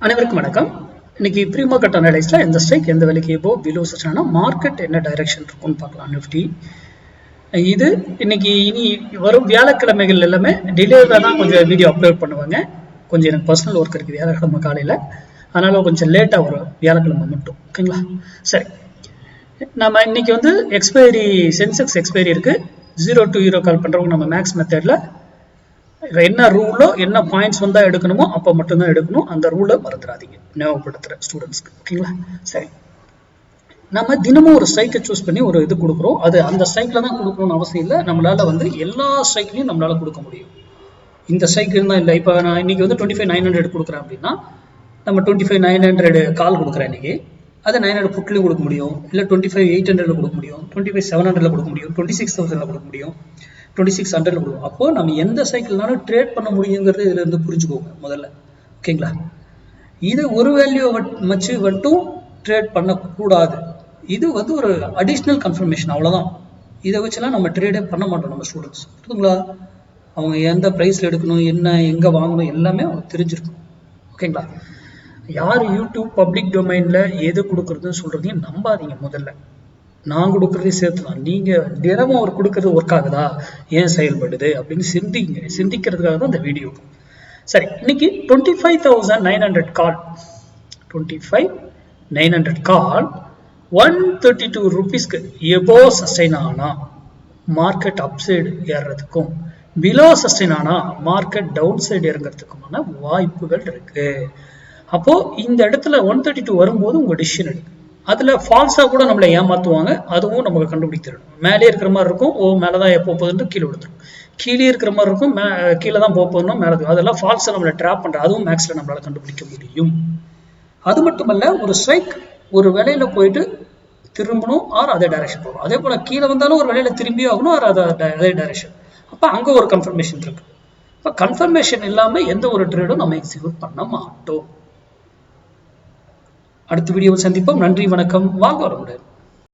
அனைவருக்கும் வணக்கம். இன்னைக்கு ப்ரீ மார்க்கெட் அனலைஸ்ல எந்த ஸ்ட்ரைக் எந்த விலைக்கு எப்போ பிலோ சச்சனா மார்க்கெட் என்ன டைரக்ஷன் இருக்கும்னு பார்க்கலாம். நிஃப்டி இது இன்னைக்கு இனி வரும் வியாழக்கிழமைகள் எல்லாமே டிலேவாக தான் கொஞ்சம் வீடியோ அப்லோட் பண்ணுவாங்க. கொஞ்சம் எனக்கு பர்சனல் ஒர்க் இருக்குது வியாழக்கிழமை காலையில், அதனால கொஞ்சம் லேட்டாக வரும் வியாழக்கிழமை மட்டும். ஓகேங்களா? சரி, நம்ம இன்னைக்கு வந்து எக்ஸ்பைரி சென்செக்ஸ் எக்ஸ்பைரி இருக்கு. 0 to 0 கால் பண்றவங்க நம்ம மேக்ஸ் மெத்தட்ல என்ன ரூலோ என்ன பாயிண்ட்ஸ் வந்தா எடுக்கணுமோ அப்போ மட்டும்தான் எடுக்கணும். அந்த ரூலை மறந்துடாதீங்க, ஞாபகப்படுத்துற ஸ்டூடெண்ட்ஸ்க்கு. ஓகேங்களா? சரி, நம்ம தினமும் ஒரு ஸ்ட்ரைக்கை சூஸ் பண்ணி ஒரு இது கொடுக்குறோம். அது அந்த ஸ்ட்ரைக்ல தான் கொடுக்கணும்னு அவசியம் இல்லை. நம்மளால வந்து எல்லா ஸ்ட்ரைக்லையும் நம்மளால கொடுக்க முடியும். இந்த ஸ்ட்ரைக் இருந்தால் இல்லை. இப்போ நான் இன்னைக்கு வந்து 25,900 கொடுக்குறேன் அப்படின்னா நம்ம 25,900 கால் கொடுக்குறேன் இன்னைக்கு. அது 900 புட்லையும் கொடுக்க முடியும், இல்லை 25,800 கொடுக்க முடியும், 25,700 கொடுக்க முடியும், 26,000 கொடுக்க முடியும், 2600 கொடுக்கும். அப்போ நம்ம எந்த சைக்கிள்னாலும் ட்ரேட் பண்ண முடியுங்கிறது இதுல இருந்து புரிஞ்சுக்கோங்க முதல்ல. ஓகேங்களா? இது ஒரு வேல்யூ வச்சு மட்டும் ட்ரேட் பண்ணக்கூடாது. இது வந்து ஒரு அடிஷ்னல் கன்ஃபர்மேஷன், அவ்வளவுதான். இதை வச்சுலாம் நம்ம ட்ரேடே பண்ண மாட்டோம் நம்ம ஸ்டூடெண்ட்ஸ். புரியுதுங்களா? அவங்க எந்த ப்ரைஸ்ல எடுக்கணும், என்ன எங்க வாங்கணும் எல்லாமே அவங்க தெரிஞ்சிருக்கணும். ஓகேங்களா? யார் யூடியூப் பப்ளிக் டொமைன்ல எது கொடுக்குறதுன்னு சொல்றதையும் நம்பாதீங்க. முதல்ல நான் கொடுக்கறதே சேர்த்துலாம். நீங்க தினமும் அவர் கொடுக்கறது ஒர்க் ஆகுதா, ஏன் செயல்படுது அப்படின்னு சிந்திக்கிறதுக்காக தான் இந்த வீடியோ. சரி, இன்னைக்கு 25,900 கால், 25,900 கால் 132 rupeesக்கு எபோ சஸ்டைன் ஆனா மார்க்கெட் அப்சைடு ஏறுறதுக்கும், பிலோ சஸ்டைன் ஆனா மார்க்கெட் டவுன் சைடு இறங்குறதுக்குமான வாய்ப்புகள் இருக்கு. அப்போ இந்த இடத்துல 132 வரும்போது உங்க டிசிஷன் எடுக்கு. அதுல ஃபால்ஸா கூட நம்மளை ஏமாத்துவாங்க, அதுவும் நமக்கு கண்டுபிடிச்சிடணும். மேலே இருக்கிற மாதிரி இருக்கும், மேலதான் எப்போ போகுதுன்னு கீழே விடுத்துரும். கீழே இருக்கிற மாதிரி இருக்கும், கீழே தான் போகணும் மேலே. அதெல்லாம் ஃபால்ஸா நம்மளை ட்ராப் பண்ற, அதுவும் மேக்ஸ்ல நம்மளால கண்டுபிடிக்க முடியும். அது மட்டுமல்ல, ஒரு ஸ்ட்ரைக் ஒரு வேலையில போயிட்டு திரும்பணும், ஆர் அதே டைரக்ஷன் போகணும். அதே போல கீழே வந்தாலும் ஒரு வேலையில திரும்பி ஆகணும், ஆர் அதே டைரக்ஷன். அப்ப அங்க ஒரு கன்ஃபர்மேஷன் இருக்கு. இப்ப கன்ஃபர்மேஷன் இல்லாம எந்த ஒரு ட்ரேடும் நம்ம எக்ஸிக்யூட் பண்ண மாட்டோம். அடுத்த வீடியோவில் சந்திப்போம். நன்றி, வணக்கம், வாழ்க வளமுடன்.